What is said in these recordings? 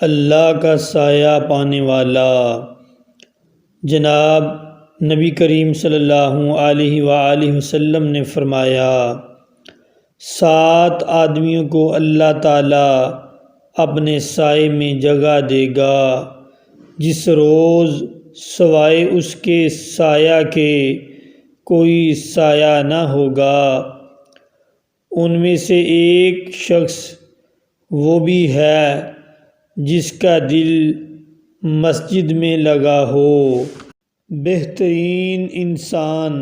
اللہ کا سایہ پانے والا جناب نبی کریم صلی اللہ علیہ وآلہ وسلم نے فرمایا، 7 آدمیوں کو اللہ تعالیٰ اپنے سائے میں جگہ دے گا جس روز سوائے اس کے سایہ کے کوئی سایہ نہ ہوگا۔ ان میں سے ایک شخص وہ بھی ہے جس کا دل مسجد میں لگا ہو۔ بہترین انسان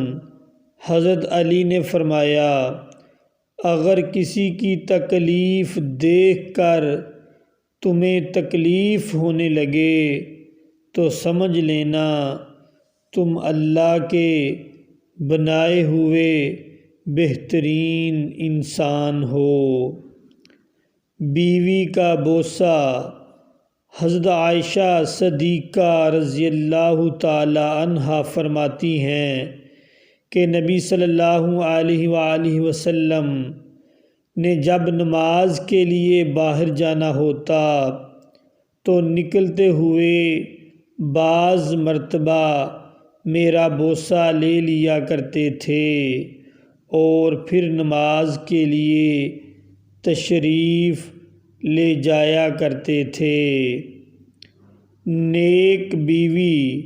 حضرت علی نے فرمایا، اگر کسی کی تکلیف دیکھ کر تمہیں تکلیف ہونے لگے تو سمجھ لینا تم اللہ کے بنائے ہوئے بہترین انسان ہو۔ بیوی کا بوسہ۔ حضرت عائشہ صدیقہ رضی اللہ تعالی عنہا فرماتی ہیں کہ نبی صلی اللہ علیہ وآلہ وسلم نے جب نماز کے لیے باہر جانا ہوتا تو نکلتے ہوئے بعض مرتبہ میرا بوسہ لے لیا کرتے تھے اور پھر نماز کے لیے تشریف لے جایا کرتے تھے۔ نیک بیوی۔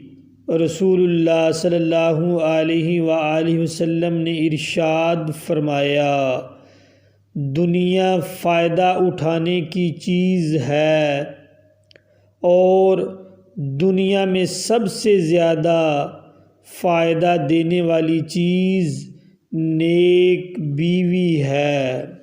رسول اللہ صلی اللہ علیہ وآلہ وسلم نے ارشاد فرمایا، دنیا فائدہ اٹھانے کی چیز ہے اور دنیا میں سب سے زیادہ فائدہ دینے والی چیز نیک بیوی ہے۔